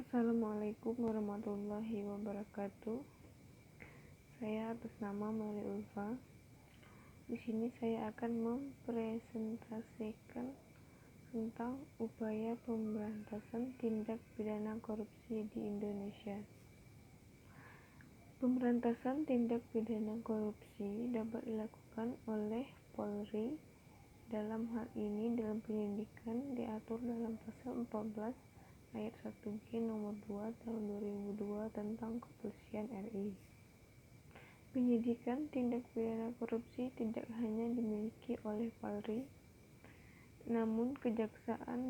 Assalamualaikum warahmatullahi wabarakatuh. Saya atas nama Meli Ulfa. Di sini saya akan mempresentasikan tentang upaya pemberantasan tindak pidana korupsi di Indonesia. Pemberantasan tindak pidana korupsi dapat dilakukan oleh Polri. Dalam hal ini dalam penyidikan diatur dalam pasal 14 ayat 1G nomor 2 tahun 2002 tentang Kepolisian RI. Penyidikan tindak pidana korupsi tidak hanya dimiliki oleh Polri, namun Kejaksaan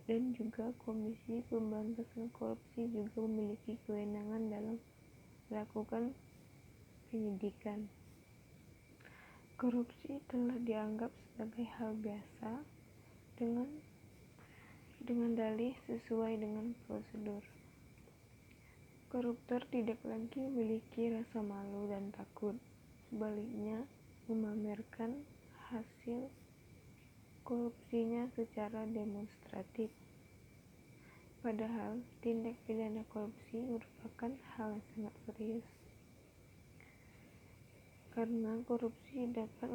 dan juga Komisi Pemberantasan Korupsi juga memiliki kewenangan dalam melakukan penyidikan. Korupsi telah dianggap sebagai hal biasa dengan dalih sesuai dengan prosedur. Koruptor tidak lagi memiliki rasa malu dan takut, sebaliknya memamerkan hasil korupsinya secara demonstratif. Padahal tindak pidana korupsi merupakan hal yang sangat serius, karena korupsi dapat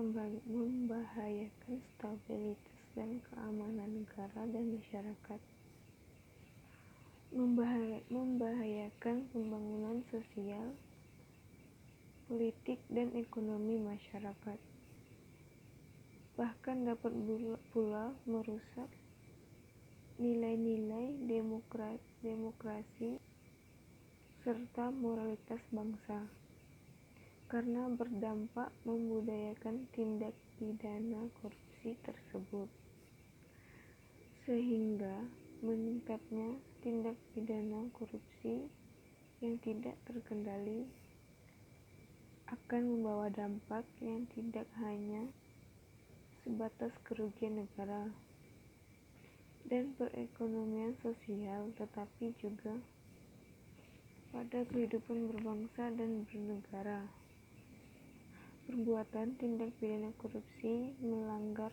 membahayakan stabilitas dan keamanan negara dan masyarakat, membahayakan pembangunan sosial, politik, dan ekonomi masyarakat. Bahkan dapat pula merusak nilai-nilai demokrasi serta moralitas bangsa, karena berdampak membudayakan tindak pidana korupsi tersebut, sehingga meningkatnya tindak pidana korupsi yang tidak terkendali akan membawa dampak yang tidak hanya sebatas kerugian negara dan perekonomian sosial, tetapi juga pada kehidupan berbangsa dan bernegara. Perbuatan tindak pidana korupsi melanggar,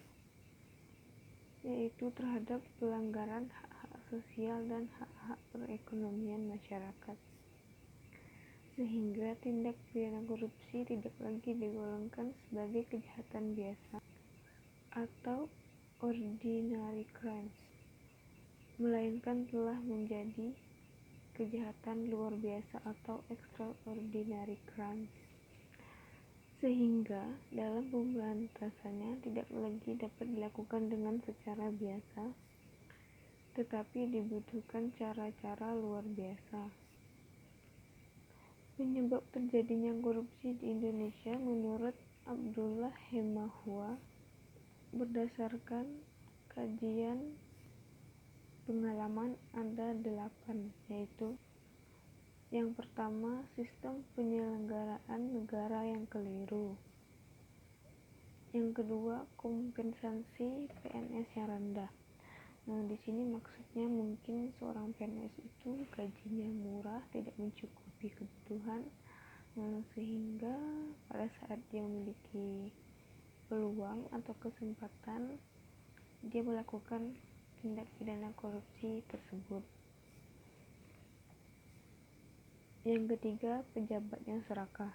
yaitu terhadap pelanggaran hak-hak sosial dan hak-hak perekonomian masyarakat, sehingga tindak pidana korupsi tidak lagi digolongkan sebagai kejahatan biasa atau ordinary crimes, melainkan telah menjadi kejahatan luar biasa atau extraordinary crimes, sehingga dalam pemberantasannya tidak lagi dapat dilakukan dengan secara biasa, tetapi dibutuhkan cara-cara luar biasa. Penyebab terjadinya korupsi di Indonesia menurut Abdullah Hemahua berdasarkan kajian pengalaman ada 8, yaitu yang pertama, sistem penyelenggaraan negara yang keliru. Yang kedua, kompensasi PNS yang rendah. Di sini maksudnya mungkin seorang PNS itu gajinya murah, tidak mencukupi kebutuhan, sehingga pada saat dia memiliki peluang atau kesempatan, dia melakukan tindak pidana korupsi tersebut. Yang ketiga, pejabat yang serakah.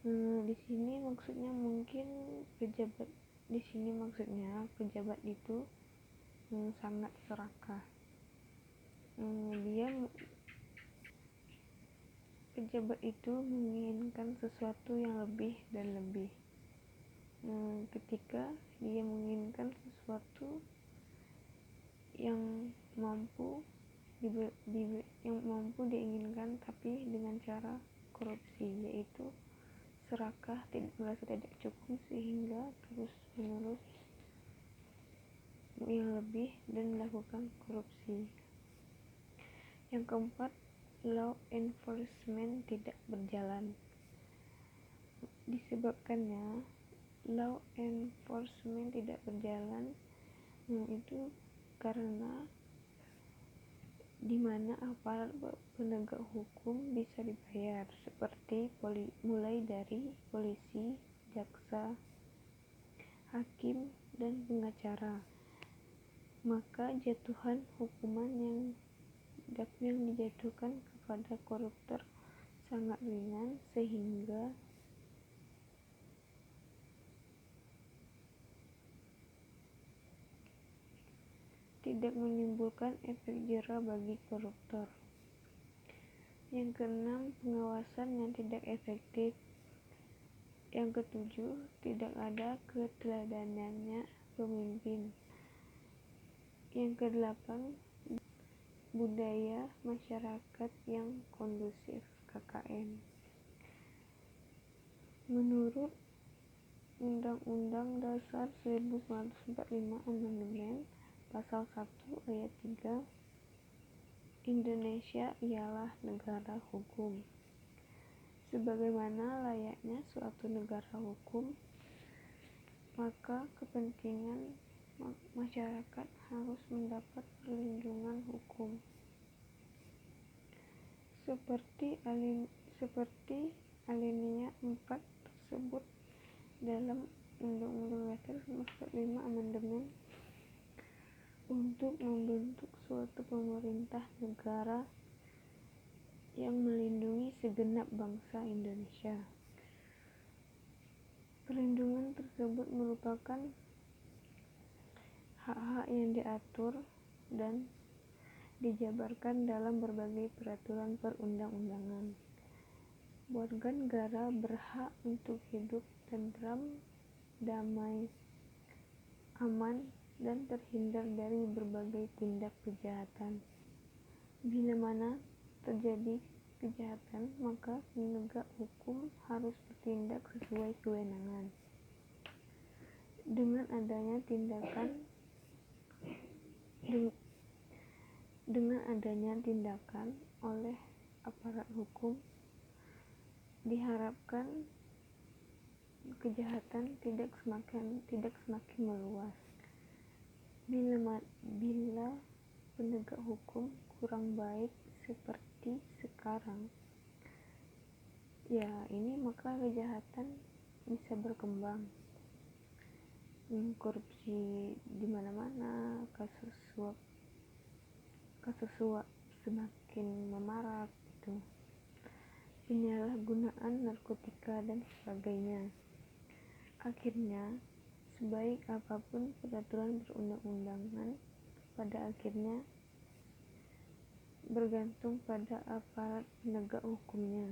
Di sini maksudnya pejabat itu sangat serakah. Pejabat itu menginginkan sesuatu yang lebih dan lebih. Ketika dia menginginkan sesuatu yang mampu diinginkan, tapi dengan cara korupsi, yaitu serakah, merasa tidak cukup, sehingga terus menerus yang lebih dan melakukan korupsi. Yang keempat, law enforcement tidak berjalan. Disebabkannya law enforcement tidak berjalan, itu karena di mana aparat penegak hukum bisa dibayar, seperti mulai dari polisi, jaksa, hakim, dan pengacara. Maka jatuhan hukuman yang pajak yang dijatuhkan kepada koruptor sangat ringan sehingga tidak menimbulkan efek jera bagi koruptor. Yang keenam, pengawasan yang tidak efektif. Yang ketujuh, tidak ada keteladanannya pemimpin. Yang kedelapan, budaya masyarakat yang kondusif (KKN). Menurut Undang-Undang Dasar 1945 Amandemen Pasal 1 Ayat 3, Indonesia ialah negara hukum. Sebagaimana layaknya suatu negara hukum, maka kepentingan masyarakat harus mendapat perlindungan hukum. Seperti alinea 4 tersebut dalam Undang-Undang Dasar 1945 Amandemen, untuk membentuk suatu pemerintah negara yang melindungi segenap bangsa Indonesia. Perlindungan tersebut merupakan hak-hak yang diatur dan dijabarkan dalam berbagai peraturan perundang-undangan. Warga negara berhak untuk hidup tentram, damai, aman, dan terhindar dari berbagai tindak kejahatan. Bila mana terjadi kejahatan, maka penegak hukum harus bertindak sesuai kewenangan. Dengan adanya tindakan oleh aparat hukum, diharapkan kejahatan tidak semakin meluas. Bila penegak hukum kurang baik seperti sekarang, maka kejahatan bisa berkembang. Korupsi di mana-mana, kasus suap semakin memarak, penyalahgunaan narkotika dan sebagainya. Akhirnya, sebaik apapun peraturan perundang-undangan, pada akhirnya bergantung pada aparat penegak hukumnya.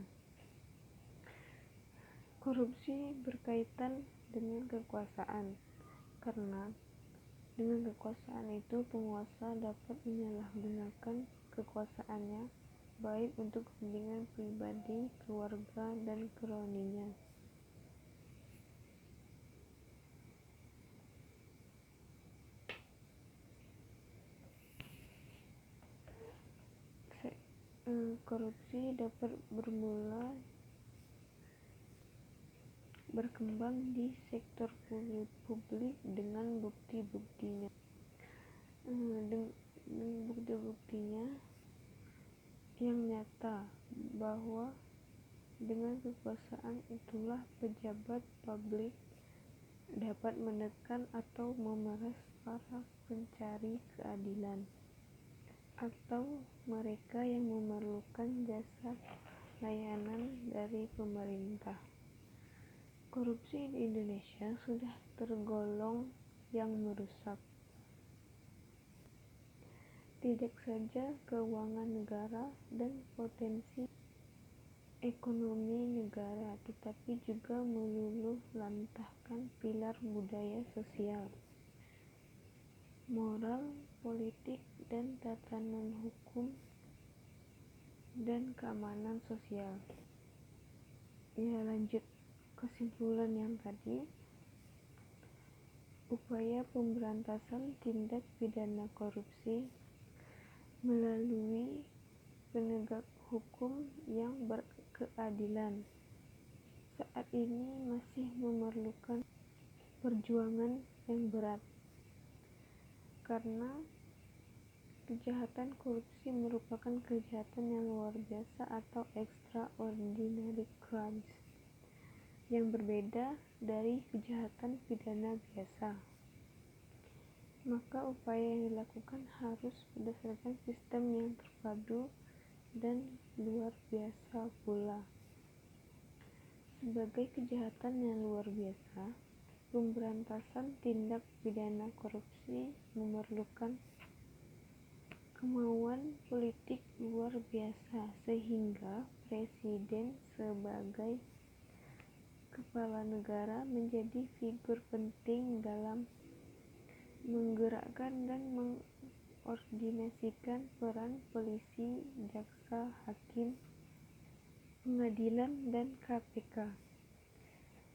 Korupsi berkaitan dengan kekuasaan, karena dengan kekuasaan itu penguasa dapat menyalahgunakan kekuasaannya baik untuk kepentingan pribadi, keluarga, dan kroninya. Korupsi dapat berkembang di sektor publik dengan bukti-buktinya. Bukti-buktinya yang nyata bahwa dengan kekuasaan itulah pejabat publik dapat menekan atau memeras para pencari keadilan atau mereka yang memerlukan jasa layanan dari pemerintah. Korupsi di Indonesia sudah tergolong yang merusak tidak saja keuangan negara dan potensi ekonomi negara, tetapi juga meluluh lantahkan pilar budaya sosial, moral, politik, dan tatanan hukum dan keamanan sosial. Lanjut kesimpulan yang tadi, upaya pemberantasan tindak pidana korupsi melalui penegak hukum yang berkeadilan saat ini masih memerlukan perjuangan yang berat, karena kejahatan korupsi merupakan kejahatan yang luar biasa atau extraordinary crimes yang berbeda dari kejahatan pidana biasa. maka upaya yang dilakukan harus berdasarkan sistem yang terpadu dan luar biasa pula. Sebagai kejahatan yang luar biasa, pemberantasan tindak pidana korupsi memerlukan kemauan politik luar biasa, sehingga Presiden sebagai kepala negara menjadi figur penting dalam menggerakkan dan mengordinasikan peran polisi, jaksa, hakim, pengadilan, dan KPK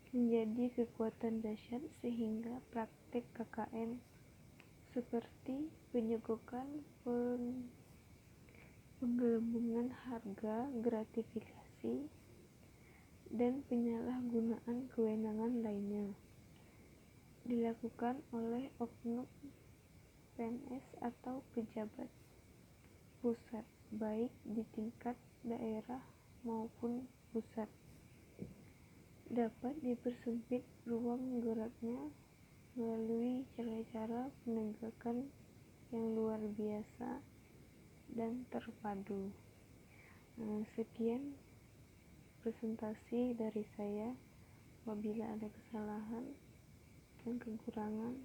menjadi kekuatan dahsyat sehingga praktek KKN seperti penyegokan, penggelembungan harga, gratifikasi, dan penyalahgunaan kewenangan lainnya dilakukan oleh oknum PNS atau pejabat pusat, baik di tingkat daerah maupun pusat, dapat dipersempit ruang geraknya melalui cara-cara penegakan yang luar biasa dan terpadu. Sekian presentasi dari saya. Apabila ada kesalahan dan kekurangan,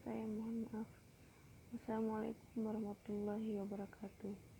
saya mohon maaf. Wassalamualaikum warahmatullahi wabarakatuh.